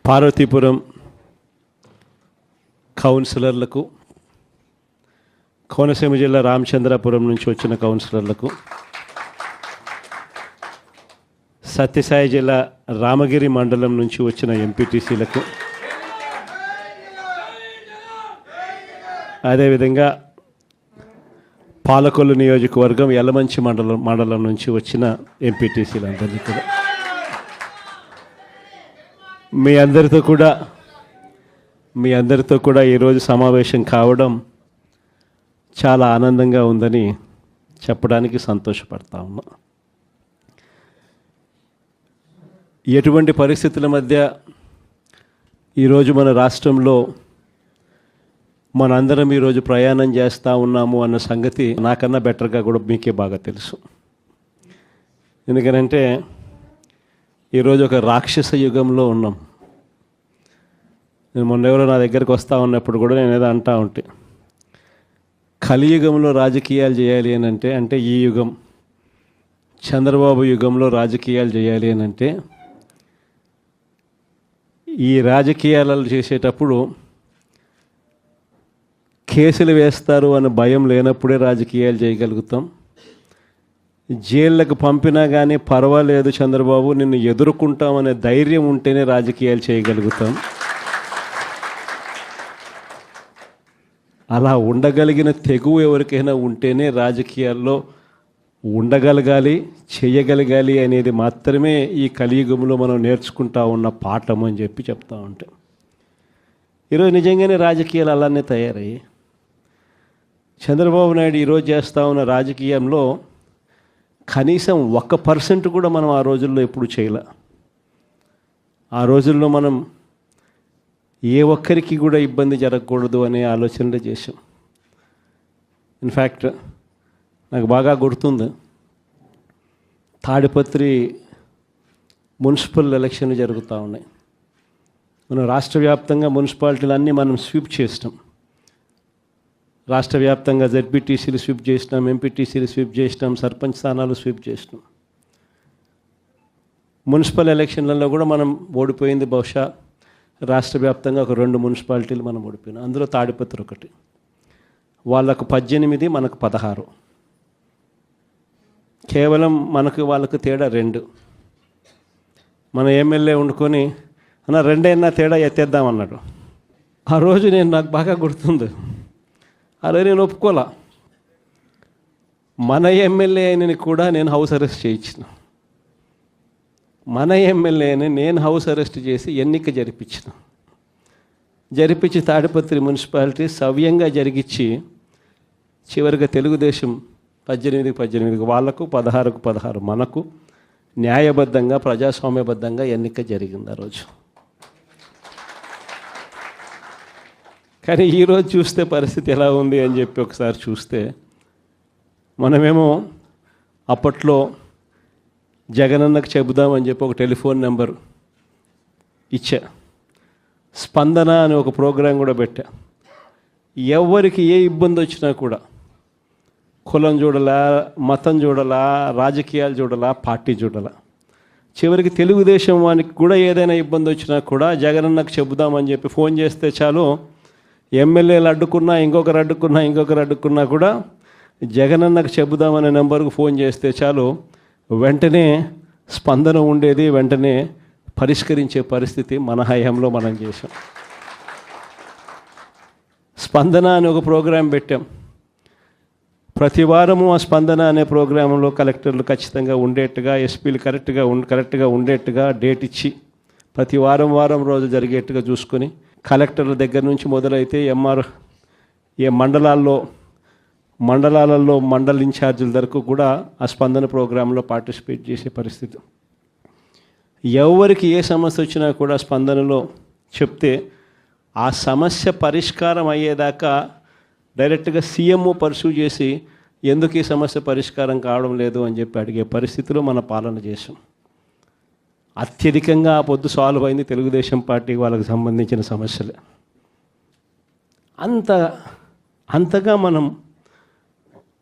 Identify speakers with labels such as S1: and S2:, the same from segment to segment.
S1: పార్వతీపురం కౌన్సిలర్లకు, కోనసీమ జిల్లా రామచంద్రాపురం నుంచి వచ్చిన కౌన్సిలర్లకు, సత్యసాయి జిల్లా రామగిరి మండలం నుంచి వచ్చిన ఎంపీటీసీలకు, అదేవిధంగా పాలకొల్లు నియోజకవర్గం యలమంచి మండలం నుంచి వచ్చిన ఎంపీటీసీలందరినీ కూడా మీ అందరితో కూడా ఈరోజు సమావేశం కావడం చాలా ఆనందంగా ఉందని చెప్పడానికి సంతోషపడతా ఉన్నా. ఎటువంటి పరిస్థితుల మధ్య ఈరోజు మన రాష్ట్రంలో మనందరం ఈరోజు ప్రయాణం చేస్తూ ఉన్నాము అన్న సంగతి నాకన్నా బెటర్గా కూడా మీకే బాగా తెలుసు. ఎందుకనంటే ఈరోజు ఒక రాక్షస యుగంలో ఉన్నాం. నేను మొన్న ఎవరో నా దగ్గరికి వస్తూ ఉన్నప్పుడు కూడా నేను ఏదో అంటూ ఉంటే, కలియుగంలో రాజకీయాలు చేయాలి అని అంటే ఈ యుగం చంద్రబాబు యుగంలో రాజకీయాలు చేయాలి అని అంటే ఈ రాజకీయాలు చేసేటప్పుడు కేసులు వేస్తారు అనే భయం లేనప్పుడే రాజకీయాలు చేయగలుగుతాం. జైళ్ళకు పంపినా కానీ పర్వాలేదు చంద్రబాబు నిన్ను ఎదుర్కొంటామనే ధైర్యం ఉంటేనే రాజకీయాలు చేయగలుగుతాం. అలా ఉండగలిగిన తెగువ ఎవరికైనా ఉంటేనే రాజకీయాల్లో ఉండగలగాలి, చేయగలగాలి అనేది మాత్రమే ఈ కలియుగంలో మనం నేర్చుకుంటా ఉన్న పాఠం అని చెప్తా ఉంటాం. ఈరోజు నిజంగానే రాజకీయాలు అలానే తయారయ్యి చంద్రబాబు నాయుడు ఈరోజు చేస్తూ ఉన్న రాజకీయంలో కనీసం 1% కూడా మనం ఆ రోజుల్లో ఎప్పుడు చేయలే. ఆ రోజుల్లో మనం ఏ ఒక్కరికి కూడా ఇబ్బంది జరగకూడదు అనే ఆలోచనలు చేశాం. ఇన్ఫ్యాక్ట్ నాకు బాగా గుర్తుంది, తాడిపత్రి మున్సిపల్ ఎలక్షన్లు జరుగుతూ ఉన్నాయి. మనం రాష్ట్ర వ్యాప్తంగా మున్సిపాలిటీలు అన్నీ మనం స్వీప్ చేసినాం. రాష్ట్ర వ్యాప్తంగా జెడ్పీటీసీలు స్వీప్ చేసినాం, ఎంపీటీసీలు స్వీప్ చేసినాం, సర్పంచ్ స్థానాలు స్వీప్ చేసినాం. మున్సిపల్ ఎలక్షన్లలో కూడా మనం ఓడిపోయింది బహుశా రాష్ట్ర వ్యాప్తంగా ఒక 2 మున్సిపాలిటీలు మనం ఓడిపోయినాం. అందులో తాడిపత్రి ఒకటి. వాళ్ళకు 18, మనకు 16. కేవలం వాళ్ళకు తేడా 2. మన ఎమ్మెల్యే వండుకొని అన్న 2 తేడా ఎత్తేద్దామన్నాడు. ఆ రోజు నాకు బాగా గుర్తుంది. అలా నేను ఒప్పుకోలా. మన ఎమ్మెల్యే అయినని కూడా నేను హౌస్ అరెస్ట్ చేయించిన. మన ఎమ్మెల్యేని నేను హౌస్ అరెస్ట్ చేసి ఎన్నిక జరిపించి తాడిపత్రి మున్సిపాలిటీ సవ్యంగా జరిగించి చివరిగా తెలుగుదేశం 18 వాళ్ళకు, 16 మనకు న్యాయబద్ధంగా ప్రజాస్వామ్యబద్ధంగా ఎన్నిక జరిగింది ఆ రోజు. కానీ ఈరోజు చూస్తే పరిస్థితి ఎలా ఉంది అని చెప్పి ఒకసారి చూస్తే, మనమేమో అప్పట్లో జగనన్నకు చెబుదామని చెప్పి ఒక టెలిఫోన్ నెంబర్ ఇచ్చా, స్పందన అని ఒక ప్రోగ్రాం కూడా పెట్టా. ఎవరికి ఏ ఇబ్బంది వచ్చినా కూడా కులం చూడలా, మతం చూడలా, రాజకీయాలు చూడలా, పార్టీ చూడలా, చివరికి తెలుగుదేశం వానికి కూడా ఏదైనా ఇబ్బంది వచ్చినా కూడా జగనన్నకు చెబుదామని చెప్పి ఫోన్ చేస్తే చాలు, ఎమ్మెల్యేలు అడ్డుకున్నా ఇంకొకరు అడ్డుకున్నా కూడా జగనన్నకు చెబుదామనే నెంబర్కు ఫోన్ చేస్తే చాలు వెంటనే స్పందన ఉండేది, వెంటనే పరిష్కరించే పరిస్థితి మన హయాంలో మనం చేసాం. స్పందన అని ఒక ప్రోగ్రాం పెట్టాం. ప్రతి వారము ఆ స్పందన అనే ప్రోగ్రాంలో కలెక్టర్లు ఖచ్చితంగా ఉండేట్టుగా, ఎస్పీలు కరెక్ట్గా ఉండేట్టుగా డేట్ ఇచ్చి ప్రతి వారం రోజు జరిగేట్టుగా చూసుకొని, కలెక్టర్ల దగ్గర నుంచి మొదలైతే మండలాలలో మండల ఇన్ఛార్జీల వరకు కూడా ఆ స్పందన ప్రోగ్రాంలో పార్టిసిపేట్ చేసే పరిస్థితి. ఎవరికి ఏ సమస్య వచ్చినా కూడా స్పందనలో చెప్తే ఆ సమస్య పరిష్కారం అయ్యేదాకా డైరెక్ట్గా సీఎంఓ పర్సూ చేసి ఎందుకు ఈ సమస్య పరిష్కారం కావడం లేదు అని చెప్పి అడిగే పరిస్థితిలో మన పాలన చేసాం. అత్యధికంగా ఆ పొద్దు సాల్వ్ అయింది తెలుగుదేశం పార్టీ వాళ్ళకి సంబంధించిన సమస్యలే. అంతగా మనం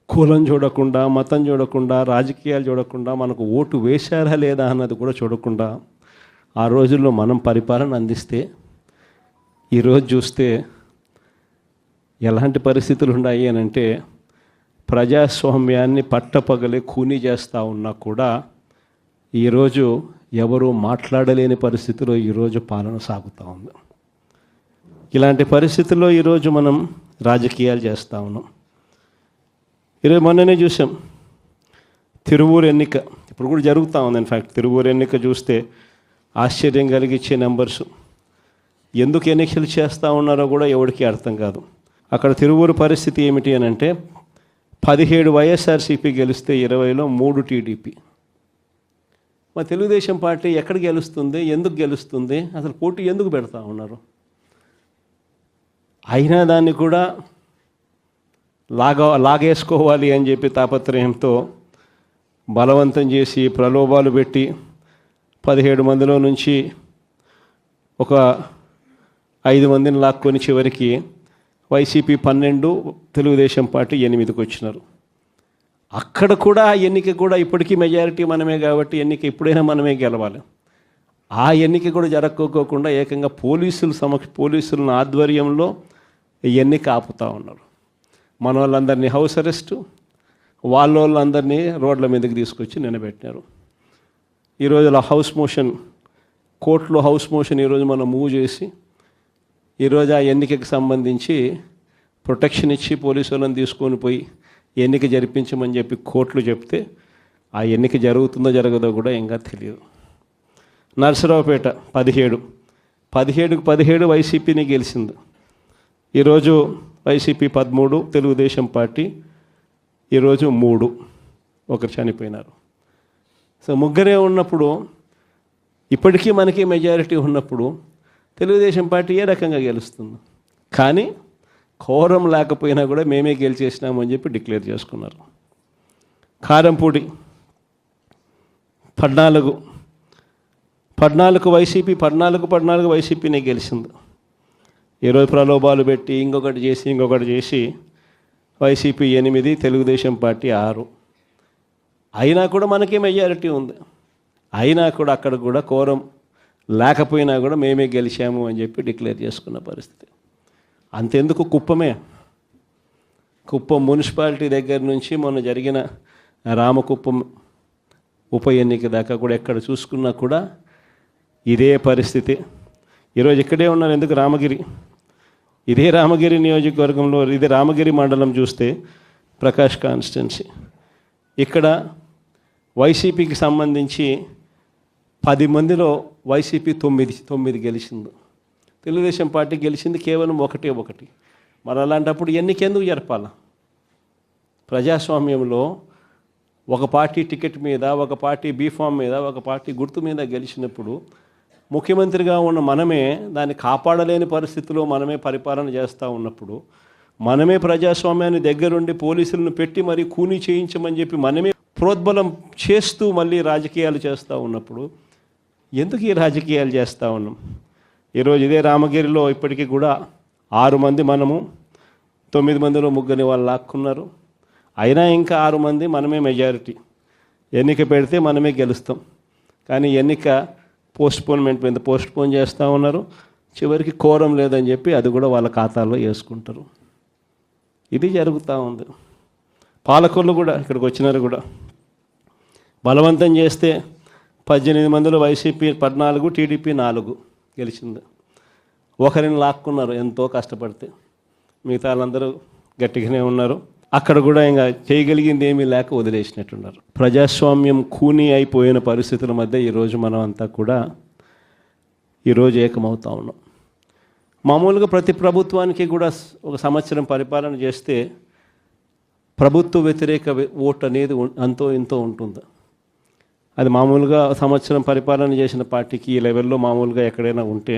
S1: కులం చూడకుండా, మతం చూడకుండా, రాజకీయాలు చూడకుండా, మనకు ఓటు వేశారా లేదా అన్నది కూడా చూడకుండా ఆ రోజుల్లో మనం పరిపాలన అందిస్తే ఈరోజు చూస్తే ఎలాంటి పరిస్థితులు ఉన్నాయి అని అంటే ప్రజాస్వామ్యాన్ని పట్టపగలే కూనీ చేస్తూ ఉన్నా కూడా ఈరోజు ఎవరు మాట్లాడలేని పరిస్థితిలో ఈరోజు పాలన సాగుతూ ఉంది. ఇలాంటి పరిస్థితుల్లో ఈరోజు మనం రాజకీయాలు చేస్తూ ఉన్నాం. ఈరోజు మొన్ననే చూసాం తిరువూరు ఎన్నిక, ఇప్పుడు కూడా జరుగుతూ ఉంది. ఇన్ఫ్యాక్ట్ తిరువూరు ఎన్నిక చూస్తే ఆశ్చర్యం కలిగించే నెంబర్స్. ఎందుకు ఎన్నికలు చేస్తూ ఉన్నారో కూడా ఎవరికి అర్థం కాదు. అక్కడ తిరువూరు పరిస్థితి ఏమిటి అని అంటే 17 వైఎస్ఆర్సీపీ గెలిస్తే 20లో 3 టీడీపీ. మా తెలుగుదేశం పార్టీ ఎక్కడ గెలుస్తుంది, ఎందుకు గెలుస్తుంది, అసలు పోటీ ఎందుకు పెడతా ఉన్నారు? అయినా దాన్ని కూడా లాగేసుకోవాలి అని చెప్పి తాపత్రయంతో బలవంతం చేసి ప్రలోభాలు పెట్టి 17 మందిలో నుంచి ఒక 5 మందిని లాక్కొని చివరికి వైసీపీ 12, తెలుగుదేశం పార్టీ 8కి వచ్చినారు. అక్కడ కూడా ఎన్నిక కూడా ఇప్పటికీ మెజారిటీ మనమే కాబట్టి ఎన్నిక ఎప్పుడైనా మనమే గెలవాలి. ఆ ఎన్నిక కూడా జరగకోకుండా ఏకంగా పోలీసుల ఆధ్వర్యంలో ఎన్నిక ఆపుతూ ఉన్నారు. మన వాళ్ళందరినీ హౌస్ అరెస్టు, వాళ్ళందరినీ రోడ్ల మీదకి తీసుకొచ్చి నిలబెట్టినారు. ఈరోజు హౌస్ మోషన్, కోర్టులో హౌస్ మోషన్ ఈరోజు మనం మూవ్ చేసి ఈరోజు ఆ ఎన్నికకి సంబంధించి ప్రొటెక్షన్ ఇచ్చి పోలీసు వాళ్ళని తీసుకొని పోయి ఎన్నిక జరిపించమని చెప్పి కోర్టులు చెప్తే ఆ ఎన్నిక జరుగుతుందో జరగదో కూడా ఇంకా తెలియదు. నరసరావుపేట 17 వైసీపీని గెలిచింది. ఈరోజు వైసీపీ 13, తెలుగుదేశం పార్టీ ఈరోజు 3, ఒకరు చనిపోయినారు. సో ముగ్గురే ఉన్నప్పుడు, ఇప్పటికీ మనకి మెజారిటీ ఉన్నప్పుడు తెలుగుదేశం పార్టీ ఏ రకంగా గెలుస్తుంది? కానీ కోరం లేకపోయినా కూడా మేమే గెలిచేసినామని చెప్పి డిక్లేర్ చేసుకున్నారు. కారంపూడి 14 వైసీపీ, 14 వైసీపీనే గెలిచింది. ఈరోజు ప్రలోభాలు పెట్టి ఇంకొకటి చేసి వైసీపీ 8, తెలుగుదేశం పార్టీ 6. అయినా కూడా మనకే మెజారిటీ ఉంది. అయినా కూడా అక్కడ కూడా కోరం లేకపోయినా కూడా మేమే గెలిచాము అని చెప్పి డిక్లేర్ చేసుకున్న పరిస్థితి. అంతెందుకు కుప్పం మున్సిపాలిటీ దగ్గర నుంచి మొన్న జరిగిన రామకుప్పం ఉప ఎన్నిక దాకా కూడా ఎక్కడ చూసుకున్నా కూడా ఇదే పరిస్థితి. ఈరోజు ఇక్కడే ఉన్నారు. ఎందుకు ఇదే రామగిరి నియోజకవర్గంలో, ఇది రామగిరి మండలం చూస్తే ప్రకాష్ కాన్స్టిట్యున్సీ. ఇక్కడ వైసీపీకి సంబంధించి 10 మందిలో వైసీపీ 9 గెలిచింది. తెలుగుదేశం పార్టీ గెలిచింది కేవలం 1. మరి అలాంటప్పుడు ఎన్నికెందుకు జరపాలా? ప్రజాస్వామ్యంలో ఒక పార్టీ టికెట్ మీద, ఒక పార్టీ బీఫామ్ మీద, ఒక పార్టీ గుర్తు మీద గెలిచినప్పుడు ముఖ్యమంత్రిగా ఉన్న మనమే దాన్ని కాపాడలేని పరిస్థితిలో మనమే పరిపాలన చేస్తూ ఉన్నప్పుడు, మనమే ప్రజాస్వామ్యాన్ని దగ్గరుండి పోలీసులను పెట్టి మరీ కూనీ చేయించమని చెప్పి మనమే ప్రోద్బలం చేస్తూ మళ్ళీ రాజకీయాలు చేస్తూ ఉన్నప్పుడు ఎందుకు ఈ రాజకీయాలు చేస్తూ ఉన్నాం? ఈరోజు ఇదే రామగిరిలో ఇప్పటికీ కూడా 6 మంది మనము, 9 మందిలో 3 వాళ్ళు లాక్కున్నారు. అయినా ఇంకా 6 మంది మనమే మెజారిటీ. ఎన్నిక పెడితే మనమే గెలుస్తాం. కానీ ఎన్నిక పోస్ట్పోన్ చేస్తూ ఉన్నారు. చివరికి కోరం లేదని చెప్పి అది కూడా వాళ్ళ ఖాతాల్లో వేసుకుంటారు. ఇది జరుగుతూ ఉంది. పాలకులు కూడా ఇక్కడికి వచ్చినారు కూడా బలవంతం చేస్తే 18 మందిలో వైసీపీ 14, టీడీపీ 4 గెలిచింది. ఒకరిని లాక్కున్నారు ఎంతో కష్టపడితే. మిగతా వాళ్ళందరూ గట్టిగానే ఉన్నారు. అక్కడ కూడా ఇంకా చేయగలిగింది ఏమీ లేక వదిలేసినట్టున్నారు. ప్రజాస్వామ్యం కూనీ అయిపోయిన పరిస్థితుల మధ్య ఈరోజు మనం అంతా కూడా ఈరోజు ఏకమవుతా ఉన్నాం. మామూలుగా ప్రతి ప్రభుత్వానికి కూడా ఒక సంవత్సరం పరిపాలన చేస్తే ప్రభుత్వ వ్యతిరేక ఓటు అనేది అంతో ఇంతో ఉంటుంది. అది మామూలుగా సంవత్సరం పరిపాలన చేసిన పార్టీకి ఈ లెవెల్లో మామూలుగా ఎక్కడైనా ఉంటే,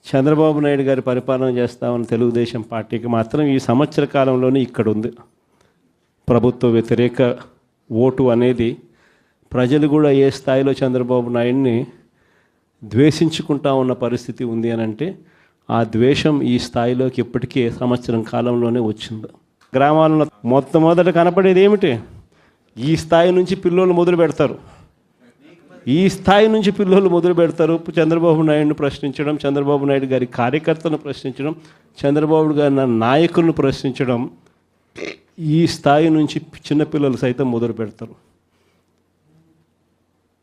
S1: చంద్రబాబు నాయుడు గారి పరిపాలన చేస్తామని తెలుగుదేశం పార్టీకి మాత్రం ఈ సంవత్సర కాలంలోనే ఇక్కడ ఉంది. ప్రభుత్వ వ్యతిరేక ఓటు అనేది ప్రజలు కూడా ఏ స్థాయిలో చంద్రబాబు నాయుడిని ద్వేషించుకుంటా ఉన్న పరిస్థితి ఉంది అని అంటే, ఆ ద్వేషం ఈ స్థాయిలోకి ఇప్పటికే సంవత్సరం కాలంలోనే వచ్చింది. గ్రామాలలో మొట్టమొదట కనపడేది ఏమిటి? ఈ స్థాయి నుంచి పిల్లలు మొదలు పెడతారు. ఈ స్థాయి నుంచి పిల్లలు మొదలు పెడతారు. చంద్రబాబు నాయుడుని ప్రశ్నించడం, చంద్రబాబు నాయుడు గారి కార్యకర్తలను ప్రశ్నించడం, చంద్రబాబు గారి నాయకులను ప్రశ్నించడం, ఈ స్థాయి నుంచి చిన్నపిల్లలు సైతం మొదలు పెడతారు.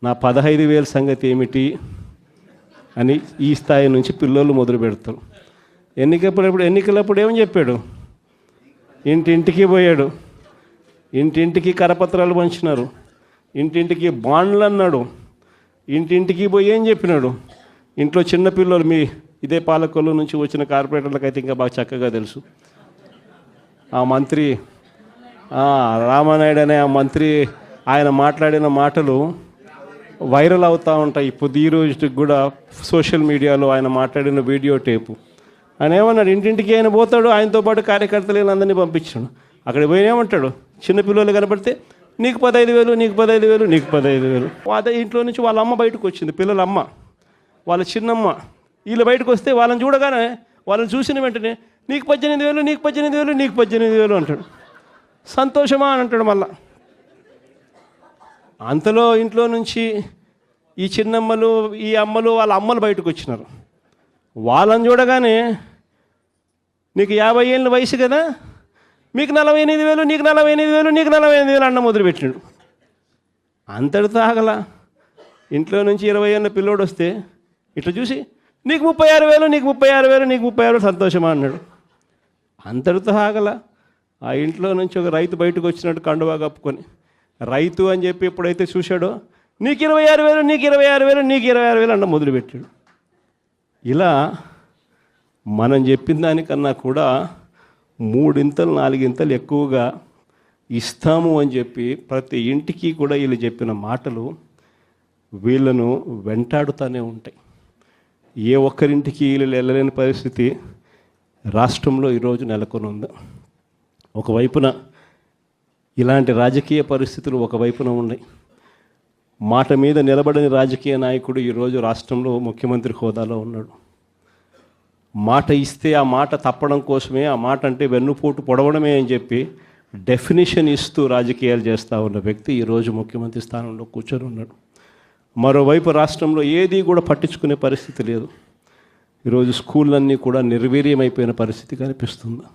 S1: నా 15,000 సంగతి ఏమిటి అని ఈ స్థాయి నుంచి పిల్లలు మొదలు పెడతారు. ఎన్నికలప్పుడు ఏమని చెప్పాడు? ఇంటింటికి పోయాడు, ఇంటింటికి కరపత్రాలు పంచినారు, ఇంటింటికి బాండ్లు అన్నాడు, ఇంటింటికి పోయి ఏం చెప్పినాడు? ఇంట్లో చిన్నపిల్లలు, మీ ఇదే పాలకొల్లు నుంచి వచ్చిన కార్పొరేటర్లకు అయితే ఇంకా బాగా చక్కగా తెలుసు. ఆ మంత్రి రామానాయుడు అనే ఆ మంత్రి, ఆయన మాట్లాడిన మాటలు వైరల్ అవుతూ ఉంటాయి. ఇప్పుడు ఈ రోజుకి కూడా సోషల్ మీడియాలో ఆయన మాట్లాడిన వీడియో టేపు. ఆయన ఏమన్నాడు? ఇంటింటికి ఆయన పోతాడు, ఆయనతో పాటు కార్యకర్తలు అందరినీ పంపించాడు. అక్కడ పోయి ఏమంటాడు? చిన్నపిల్లలు కనపడితే నీకు 15,000, నీకు 15,000, నీకు 15,000. అదే ఇంట్లో నుంచి వాళ్ళ అమ్మ బయటకు వచ్చింది, పిల్లల అమ్మ, వాళ్ళ చిన్నమ్మ. వీళ్ళు బయటకు వస్తే వాళ్ళని చూడగానే, వాళ్ళని చూసిన వెంటనే నీకు 18,000, నీకు 18,000, నీకు 18,000 అంటాడు. సంతోషమా అని అంటాడు మళ్ళా. అంతలో ఇంట్లో నుంచి ఈ చిన్నమ్మలు, ఈ అమ్మలు, వాళ్ళ అమ్మలు బయటకు వచ్చినారు. వాళ్ళని చూడగానే నీకు 50 ఏళ్ళ వయసు కదా, మీకు 48,000, నీకు 48,000, నీకు 48,000 అన్న మొదలుపెట్టినాడు. అంతటితో ఆగల. ఇంట్లో నుంచి 20 ఏళ్ళ పిల్లోడు వస్తే ఇట్లా చూసి నీకు 36,000, నీకు 36,000, నీకు 36,000 సంతోషమా అన్నాడు. అంతటితో ఆగల. ఆ ఇంట్లో నుంచి ఒక రైతు బయటకు వచ్చినట్టు కండువా కప్పుకొని, రైతు అని చెప్పి ఎప్పుడైతే చూశాడో నీకు 26,000, నీకు 26,000, నీకు 26,000 అన్న మొదలుపెట్టాడు. ఇలా మనం చెప్పిన దానికన్నా కూడా 3 4 ఎక్కువగా ఇస్తాము అని చెప్పి ప్రతి ఇంటికి కూడా వీళ్ళు చెప్పిన మాటలు వీళ్ళను వెంటాడుతూనే ఉంటాయి. ఏ ఒక్కరింటికి వీళ్ళు వెళ్ళలేని పరిస్థితి రాష్ట్రంలో ఈరోజు నెలకొని ఉంది. ఒకవైపున ఇలాంటి రాజకీయ పరిస్థితులు ఒకవైపున ఉన్నాయి. మాట మీద నిలబడని రాజకీయ నాయకుడు ఈరోజు రాష్ట్రంలో ముఖ్యమంత్రి హోదాలో ఉన్నాడు. మాట ఇస్తే ఆ మాట తప్పడం కోసమే, ఆ మాట అంటే వెన్నుపోటు పొడవడమే అని చెప్పి డెఫినిషన్ ఇస్తూ రాజకీయాలు చేస్తూ ఉన్న వ్యక్తి ఈరోజు ముఖ్యమంత్రి స్థానంలో కూర్చొని ఉన్నాడు. మరోవైపు రాష్ట్రంలో ఏది కూడా పట్టించుకునే పరిస్థితి లేదు. ఈరోజు స్కూళ్ళన్నీ కూడా నిర్వీర్యమైపోయిన పరిస్థితి కనిపిస్తుంది.